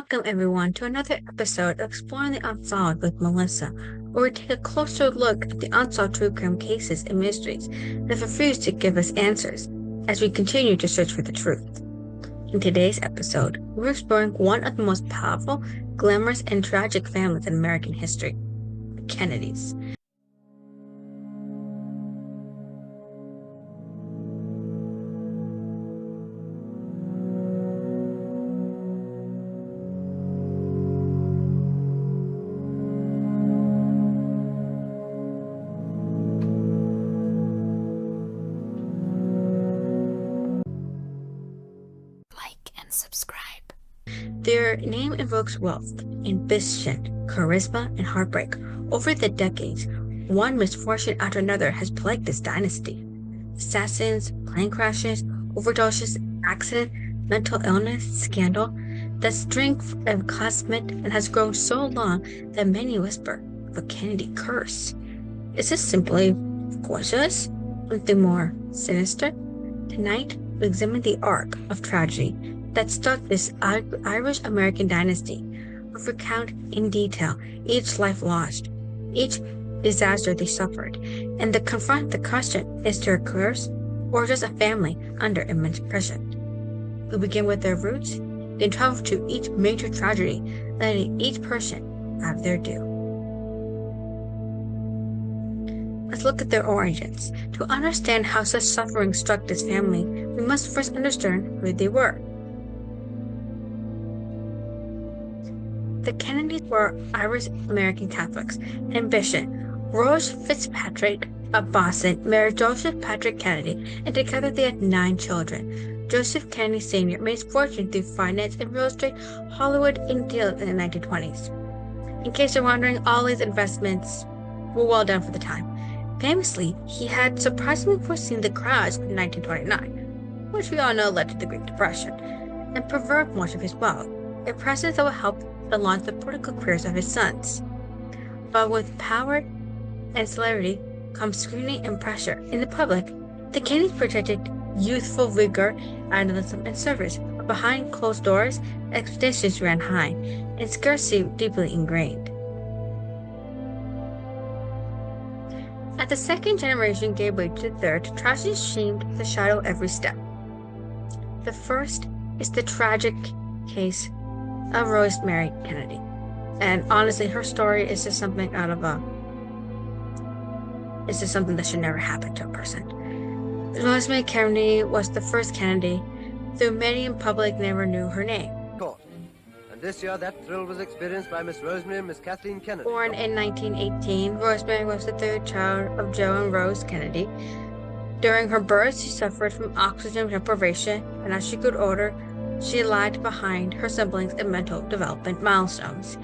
Welcome everyone to another episode of Exploring the Unsolved with Melissa, where we take a closer look at the unsolved true crime cases and mysteries that refuse to give us answers as we continue to search for the truth. In today's episode, we're exploring one of the most powerful, glamorous, and tragic families in American history, the Kennedys. Subscribe. Their name evokes wealth, ambition, charisma, and heartbreak. Over the decades, one misfortune after another has plagued this dynasty. Assassins, plane crashes, overdoses, accident, mental illness, scandal. The string of classmate and has grown so long that many whisper of a Kennedy curse. Is this simply coincidence? Something more sinister? Tonight, we examine the arc of tragedy that stuck this Irish-American dynasty. We recount in detail each life lost, each disaster they suffered, and to confront the question, is there a curse or just a family under immense pressure? We begin with their roots, then travel to each major tragedy, letting each person have their due. Let's look at their origins. To understand how such suffering struck this family, we must first understand who they were. The Kennedys were Irish-American Catholics. Ambition. Rose Fitzpatrick of Boston married Joseph Patrick Kennedy, and together they had 9 children. Joseph Kennedy Sr. made his fortune through finance and real estate, Hollywood, and deals in the 1920s. In case you're wondering, all his investments were well done for the time. Famously, he had surprisingly foreseen the crash of 1929, which we all know led to the Great Depression, and preserved much of his wealth, a presence that would help to launch the political careers of his sons. But with power and celebrity comes scrutiny and pressure. In the public, the Kennedys projected youthful vigor, idealism, and service, but behind closed doors, expectations ran high, and scarcity deeply ingrained. As the second generation gave way to the third, tragedy seemed to shadow every step. The first is the tragic case of Rosemary Kennedy. And honestly, her story is just something it's just something that should never happen to a person. Rosemary Kennedy was the first Kennedy, though many in public never knew her name. And this year, that thrill was experienced by Miss Rosemary and Miss Kathleen Kennedy. Born in 1918, Rosemary was the third child of Joe and Rose Kennedy. During her birth, she suffered from oxygen deprivation, and as she grew older, she lagged behind her siblings in mental development milestones.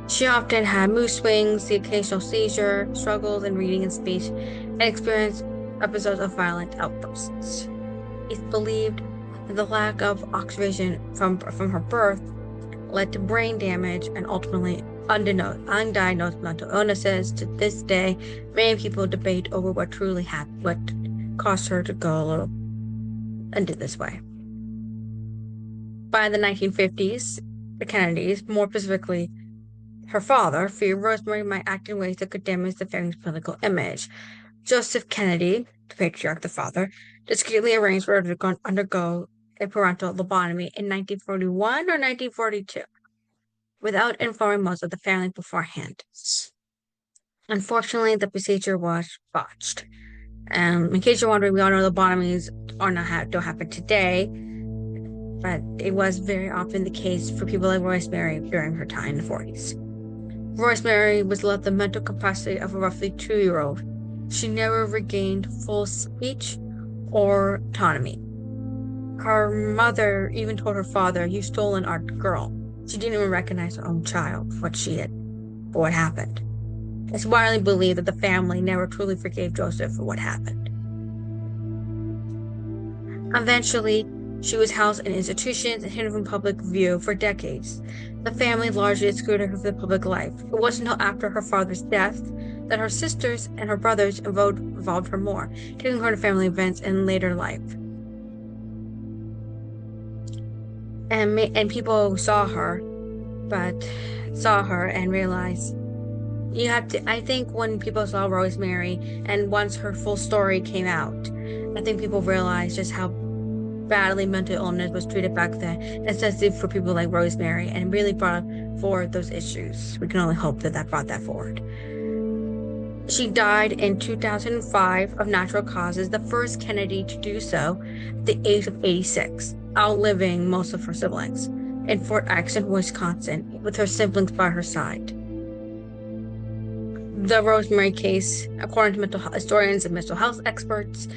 She often had mood swings, the occasional seizure, struggles in reading and speech, and experienced episodes of violent outbursts. It's believed that the lack of oxygen from her birth led to brain damage and ultimately undiagnosed mental illnesses. To this day, many people debate over what truly happened, what caused her to go a little into this way. By the 1950s, the Kennedys, more specifically her father, feared Rosemary might act in ways that could damage the family's political image. Joseph Kennedy, the patriarch, the father, discreetly arranged for her to undergo a parental lobotomy in 1941 or 1942, without informing most of the family beforehand. Unfortunately, the procedure was botched. In case you're wondering, we all know lobotomies don't happen today, but it was very often the case for people like Rosemary during her time in the 40s. Rosemary was left the mental capacity of a roughly 2-year-old. She never regained full speech or autonomy. Her mother even told her father, "You stolen our girl." She didn't even recognize her own child for what happened. It's widely believed that the family never truly forgave Joseph for what happened. Eventually, she was housed in institutions and hidden from public view for decades. The family largely excluded her from the public life. It wasn't until after her father's death that her sisters and her brothers involved her more, taking her to family events in later life. And people who saw her but saw her and realized I think when people saw Rosemary and once her full story came out, I think people realized just how badly mental illness was treated back then, especially for people like Rosemary, and really brought forward those issues. We can only hope that that brought that forward. She died in 2005 of natural causes, the first Kennedy to do so at the age of 86, outliving most of her siblings, in Fort Jackson, Wisconsin, with her siblings by her side. The Rosemary case, according to mental health historians and mental health experts,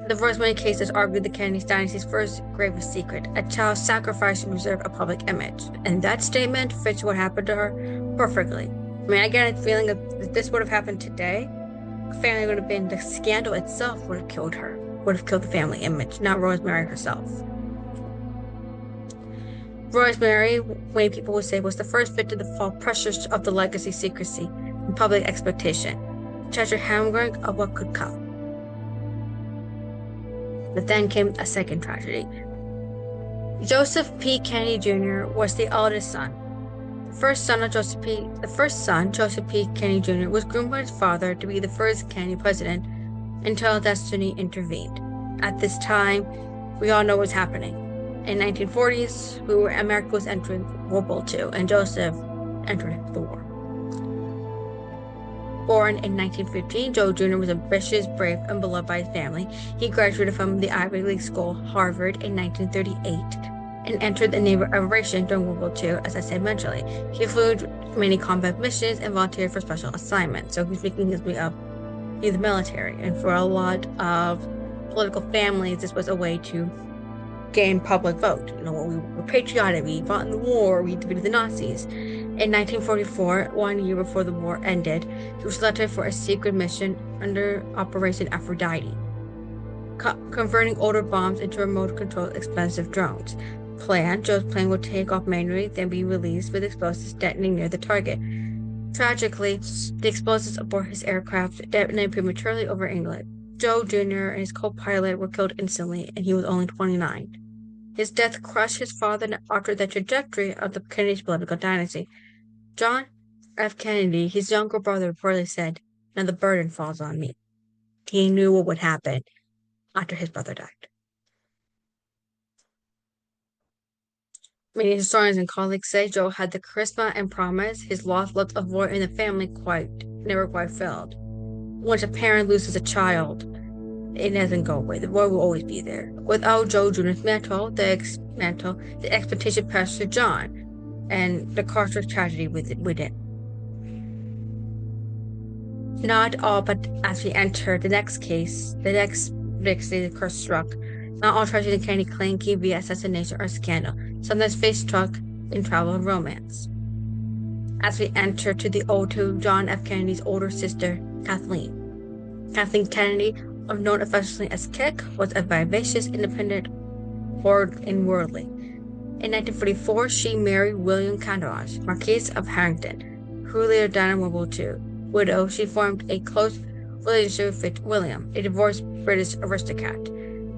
the Rosemary case is argued the Kennedy dynasty's first gravest secret, a child sacrifice to preserve a public image. And that statement fits what happened to her perfectly. I mean, I get a feeling if this would have happened today, family would have been, the scandal itself would have killed her, would have killed the family image, not Rosemary herself. Rosemary, many people would say, was the first victim to fall pressures of the legacy secrecy and public expectation, treasure hammering of what could come. But then came a second tragedy. Joseph P. Kennedy Jr. was the eldest son. The first son, Joseph P. Kennedy Jr., was groomed by his father to be the first Kennedy president until destiny intervened. At this time, we all know what's happening. In the 1940s, America was entering World War II, and Joseph entered the war. Born in 1915, Joe Jr. was ambitious, brave, and beloved by his family. He graduated from the Ivy League school, Harvard, in 1938, and entered the Naval Air Force during World War II, as I said mentioned. He flew many combat missions and volunteered for special assignments, so he's making his way up in the military. And for a lot of political families, this was a way to gain public vote. You know, we were patriotic, we fought in the war, we defeated the Nazis. In 1944, 1 year before the war ended, he was selected for a secret mission under Operation Aphrodite, converting older bombs into remote-controlled expensive drones. Joe's plane would take off manually, then be released with explosives detonating near the target. Tragically, the explosives aboard his aircraft detonated prematurely over England. Joe Jr. and his co-pilot were killed instantly, and he was only 29. His death crushed his father and altered the trajectory of the Kennedy's political dynasty. John F. Kennedy, his younger brother, reportedly said, "Now the burden falls on me." He knew what would happen after his brother died. Many historians and colleagues say Joe had the charisma and promise his loss left a void in the family never quite filled. Once a parent loses a child, it doesn't go away. The void will always be there. Without Joe Jr.'s mantle, the expectation passed to John, and the carceral tragedy with it. Not all, but as we enter the next case, the next big day the curse struck. Not all tragedy in Kennedy clan came via assassination or scandal. Sometimes fate struck in travel and romance. As we enter to John F. Kennedy's older sister, Kathleen. Kathleen Kennedy, known affectionately as Kick, was a vivacious, independent, and worldly. In 1944, she married William Candelas, Marquis of Harrington, who later died in World War II. Widow, she formed a close relationship with William, a divorced British aristocrat.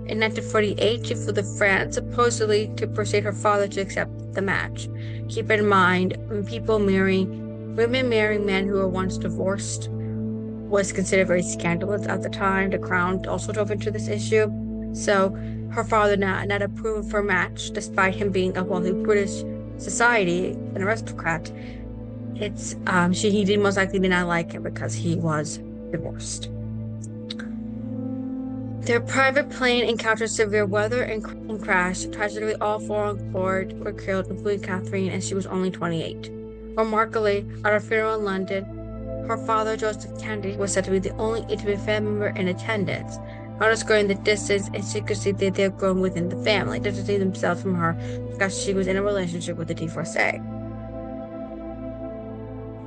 In 1948, she flew to France, supposedly to persuade her father to accept the match. Keep in mind, women marrying men who were once divorced was considered very scandalous at the time. The Crown also dove into this issue. So her father not approved of her match, despite him being of wealthy British society, an aristocrat. He did most likely did not like him because he was divorced. Their private plane encountered severe weather and crashed. Tragically, all four on board were killed, including Catherine, and she was only 28. Remarkably, at her funeral in London, her father, Joseph Kennedy, was said to be the only intimate family member in attendance, underscoring the distance and secrecy that they had grown within the family, distancing themselves from her because she was in a relationship with the divorcee.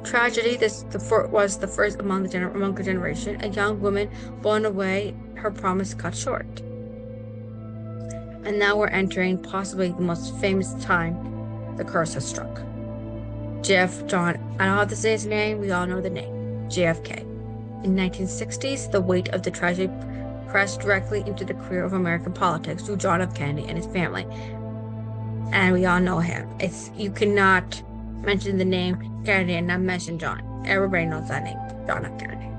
Tragedy, this was the first among her generation, a young woman blown away, her promise cut short. And now we're entering possibly the most famous time the curse has struck. John, I don't have to say his name, we all know the name, JFK. In the 1960s, the weight of the tragedy pressed directly into the career of American politics through John F. Kennedy and his family. And we all know him. You cannot mention the name Kennedy and not mention John. Everybody knows that name, John F. Kennedy.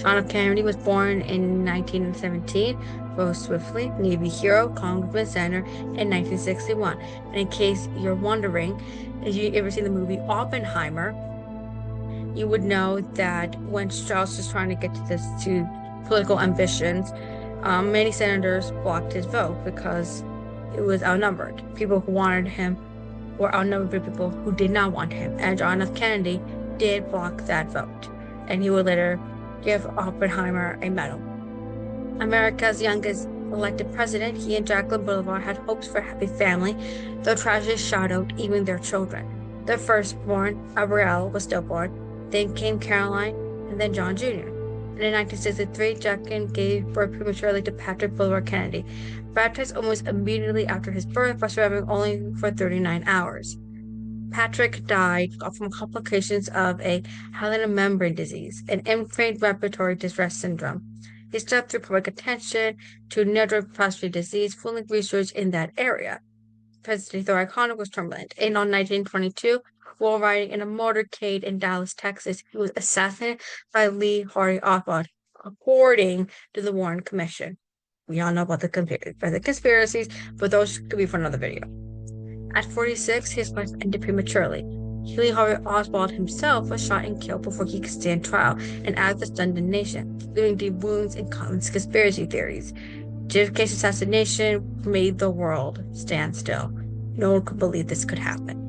John F. Kennedy was born in 1917, rose swiftly, Navy hero, congressman, senator in 1961. And in case you're wondering, if you ever seen the movie Oppenheimer, you would know that when Strauss was trying to get to political ambitions, many senators blocked his vote because it was outnumbered. People who wanted him were outnumbered by people who did not want him. And John F. Kennedy did block that vote. And he would later give Oppenheimer a medal. America's youngest elected president, he and Jacqueline Bolivar had hopes for a happy family, though tragedy shadowed even their children. Their firstborn, Abrielle, was stillborn. Then came Caroline, and then John Jr. And in 1963, Jacqueline gave birth prematurely to Patrick Bolivar Kennedy, baptized almost immediately after his birth, but surviving only for 39 hours. Patrick died from complications of a hyaline membrane disease, an inflamed respiratory distress syndrome. He stepped through public attention to neuroplasty disease, fueling research in that area. President Iconic was turbulent. And on 1922, while riding in a motorcade in Dallas, Texas, he was assassinated by Lee Harvey Oswald, according to the Warren Commission. We all know about the conspiracies, but those could be for another video. At 46, his life ended prematurely. Lee Harvey Oswald himself was shot and killed before he could stand trial, an act that stunned the nation, leaving deep wounds in conspiracy theories. JFK's assassination made the world stand still. No one could believe this could happen.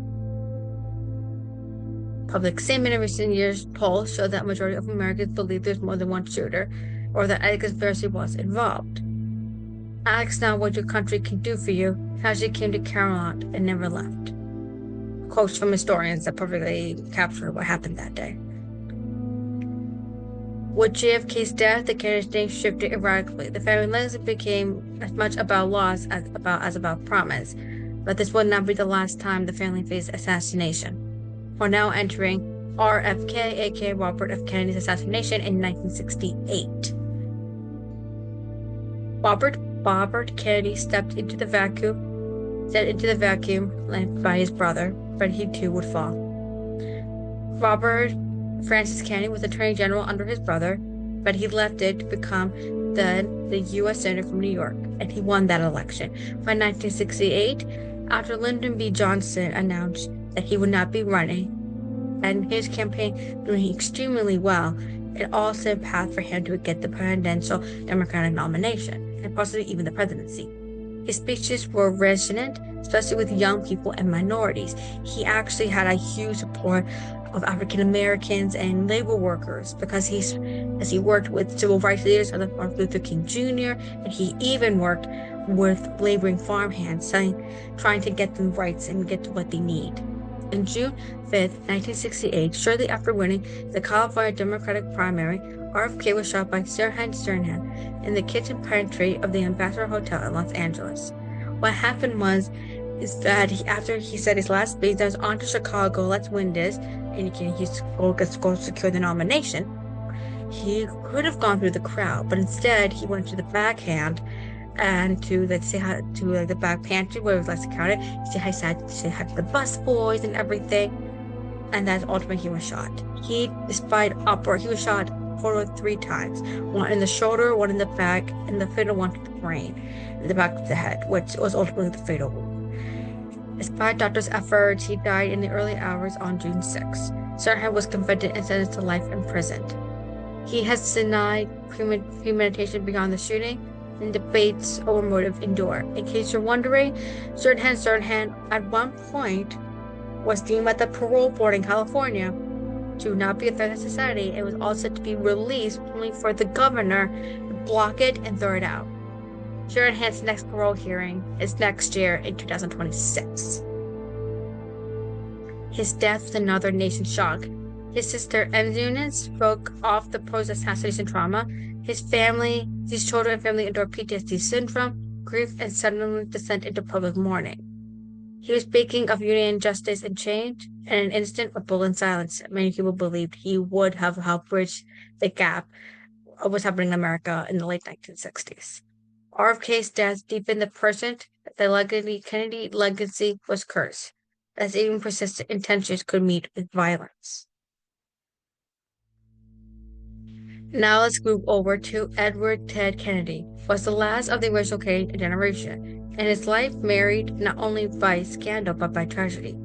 Public statement in recent years polls show that a majority of Americans believe there's more than one shooter, or that a conspiracy was involved. Ask now what your country can do for you, how she came to Caroline and never left. Quotes from historians that perfectly capture what happened that day. With JFK's death, the Kennedy's name shifted erratically. The family legacy became as much about loss as about promise. But this would not be the last time the family faced assassination. We're now entering RFK, aka Robert F. Kennedy's assassination in 1968. Robert Kennedy stepped into the vacuum left by his brother, but he too would fall. Robert Francis Kennedy was Attorney General under his brother, but he left it to become the U.S. Senator from New York, and he won that election. By 1968, after Lyndon B. Johnson announced that he would not be running, and his campaign doing extremely well, it all set a path for him to get the presidential Democratic nomination, and possibly even the presidency. His speeches were resonant, especially with young people and minorities. He actually had a huge support of African Americans and labor workers because as he worked with civil rights leaders like Martin Luther King Jr., and he even worked with laboring farmhands, trying to get them rights and get to what they need. On June 5th, 1968, shortly after winning the California Democratic primary, RFK was shot by Sirhan Sirhan in the kitchen pantry of the Ambassador Hotel in Los Angeles. What happened is that after he said his last speech, that was on to Chicago, let's win this, and he's going to go secure the nomination. He could have gone through the crowd, but instead he went to the backhand and to say hi to the back pantry where it was less crowded. Say hi to the bus boys and everything, and that's ultimately he was shot. He was shot total 3 times, one in the shoulder, one in the back, and the fatal one to the brain, in the back of the head, which was ultimately the fatal wound. Despite doctors' efforts, he died in the early hours on June 6. Sirhan was convicted and sentenced to life in prison. He has denied premeditation beyond the shooting, and debates over motive endure. In case you're wondering, Sirhan at one point was deemed at the parole board in California to not be a threat to society. It was all set to be released, only for the governor to block it and throw it out. Sirhan's next parole hearing is next year in 2026. His death was another nation shock. His sister Eunice spoke off the post-assassination trauma. His children and family endured PTSD syndrome, grief, and sudden descent into public mourning. He was speaking of unity, justice, and change, and an instant of bullet silence. Many people believed he would have helped bridge the gap of what's happening in America in the late 1960s. RFK's death deepened the present. The Kennedy legacy was cursed. as even persistent intentions could meet with violence. Now let's move over to Edward Ted Kennedy, was the last of the original Kennedy generation, and his life marred not only by scandal but by tragedy.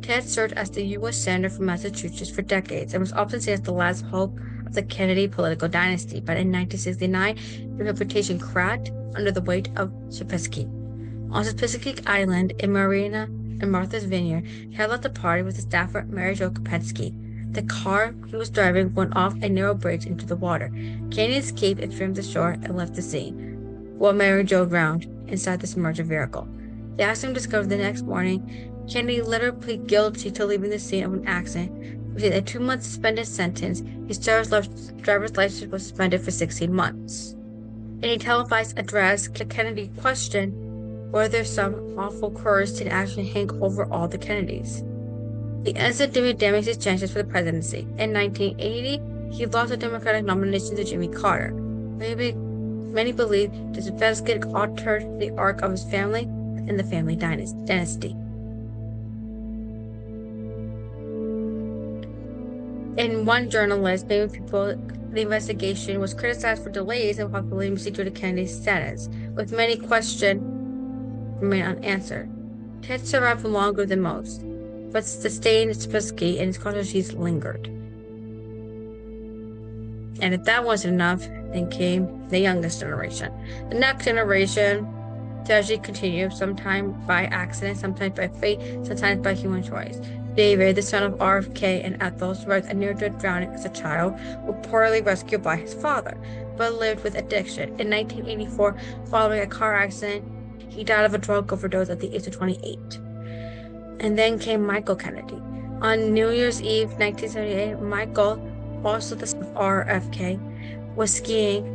Ted served as the U.S. Senator from Massachusetts for decades and was often seen as the last hope of the Kennedy political dynasty, but in 1969, his reputation cracked under the weight of Chesapeake. On Chesapeake Island in Marina and Martha's Vineyard, he had left the party with his staffer Mary Jo Kopensky. The car he was driving went off a narrow bridge into the water. Kennedy escaped and swam to shore and left the scene, while Mary Jo drowned inside the submerged vehicle. The accident was discovered the next morning. Kennedy later pleaded guilty to leaving the scene of an accident, received a 2-month suspended sentence. His driver's license was suspended for 16 months. In a televised address, Kennedy questioned whether some awful curse did actually hang over all the Kennedys. The incident damaged his chances for the presidency. In 1980, he lost the Democratic nomination to Jimmy Carter. Many believe this investigation altered the arc of his family and the family dynasty. In one journalist, the investigation was criticized for delays in populating procedure to Kennedy's status, with many questions remain unanswered. Ted survived longer than most, but the stain is pesky and his controversies lingered. And if that wasn't enough, then came the youngest generation. The next generation tragedy continued, sometimes by accident, sometimes by fate, sometimes by human choice. David, the son of RFK and Ethel, survived a near-death drowning as a child, was poorly rescued by his father, but lived with addiction. In 1984, following a car accident, he died of a drug overdose at the age of 28. And then came Michael Kennedy. On New Year's Eve, 1978, Michael, also the son of RFK, was skiing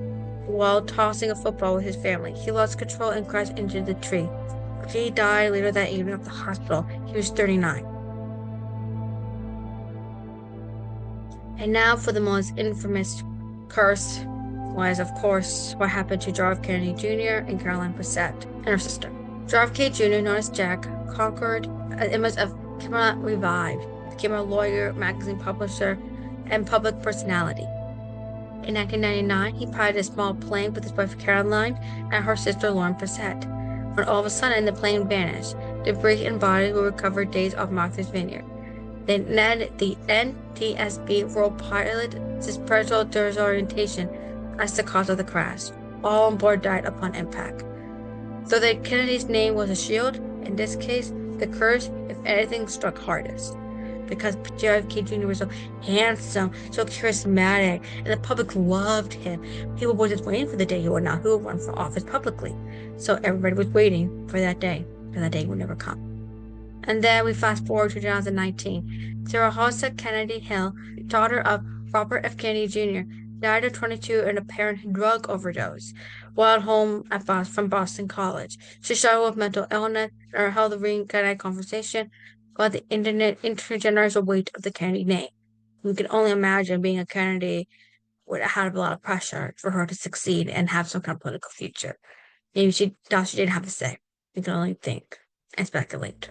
while tossing a football with his family. He lost control and crashed into the tree. He died later that evening at the hospital. He was 39. And now for the most infamous curse was, of course, what happened to John F. Kennedy Jr. and Caroline Bessette and her sister. John F. K. Jr., known as Jack, conquered an image of Camera Revived, became a lawyer, magazine publisher, and public personality. In 1999, he piloted a small plane with his wife Caroline and her sister Lauren Bessette. When all of a sudden the plane vanished, debris and bodies were recovered days off Martha's Vineyard. Then the NTSB role pilot spiritual disorientation as the cause of the crash. All on board died upon impact. Though the Kennedy's name was a shield, in this case, the curse, if anything, struck hardest. Because JFK Jr. was so handsome, so charismatic, and the public loved him. People were just waiting for the day he would run for office publicly. So everybody was waiting for that day, and that day would never come. And then we fast forward to 2019. Sarah Halsett Kennedy Hill, daughter of Robert F. Kennedy Jr., died at 22 in an apparent drug overdose while at home from Boston College. She struggled with mental illness and held a reincarnated conversation about the intergenerational weight of the Kennedy name. We can only imagine being a Kennedy would have a lot of pressure for her to succeed and have some kind of political future. Maybe she didn't have a say. We can only think and speculate.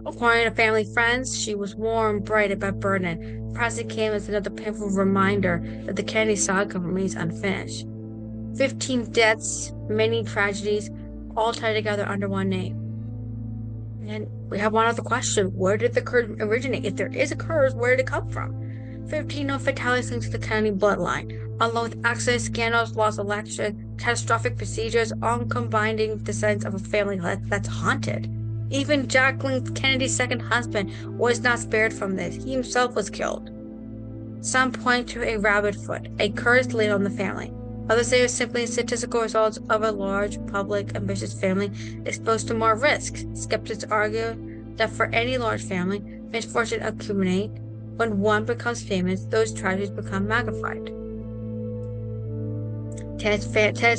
According to family friends, she was warm, bright, but burdened. Perhaps it came as another painful reminder that the Kennedy saga remains unfinished. 15 deaths, many tragedies, all tied together under one name. And we have one other question. Where did the curse originate? If there is a curse, where did it come from? 15 known fatalities linked to the Kennedy bloodline, along with accidents, scandals, lost election, catastrophic procedures, all combining the sense of a family that's haunted. Even Jacqueline Kennedy's second husband was not spared from this. He himself was killed. Some point to a rabbit foot, a curse laid on the family. Others say it's simply a statistical result of a large, public, ambitious family exposed to more risks. Skeptics argue that for any large family, misfortune accumulate. When one becomes famous, those tragedies become magnified. Ted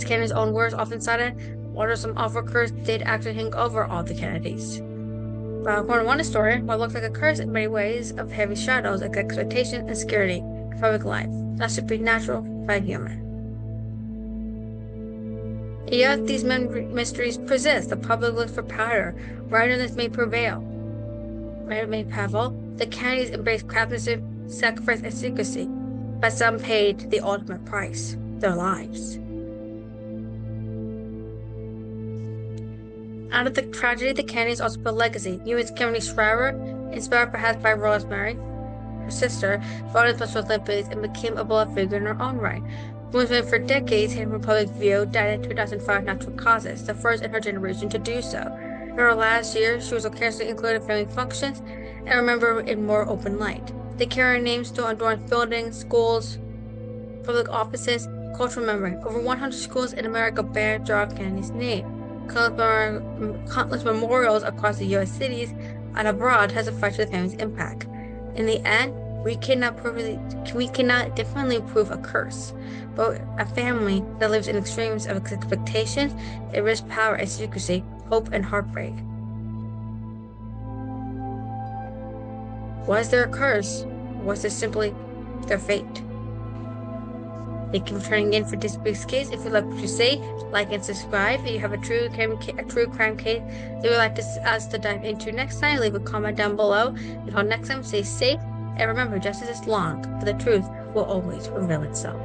Kennedy's own words often cited, "What are some awful curse did actually hang over all the Kennedys?" But according to one historian, what looks like a curse in many ways of heavy shadows, like expectation and security in public life, not supernatural, but human. Yet these mysteries persist. The public looks for power. Randomness may prevail. The Kennedys embraced craftsmanship, sacrifice, and secrecy, but some paid the ultimate price, their lives. Out of the tragedy, the Kennedys also built legacy. U.S. Kennedy Shriver, inspired perhaps by Rosemary, her sister, fought as much with Olympics and became a beloved figure in her own right. Movement for decades, Hidden Republic View died in 2005 natural causes, the first in her generation to do so. In her last year, she was occasionally included in family functions and remembered in more open light. They carry her name still adorns buildings, schools, public offices, cultural memory. Over 100 schools in America bear John Kennedy's name. Countless memorials across the U.S. cities and abroad testify to the family's impact. In the end, we cannot definitely prove a curse, but a family that lives in extremes of expectations, it risks power and secrecy, hope and heartbreak. Was there a curse, or was this simply their fate? Thank you for tuning in for this week's case. If you like what you say, like and subscribe. If you have a true crime case that you would like us to dive into next time, leave a comment down below. Until next time, stay safe, and remember, justice is long, but the truth will always reveal itself.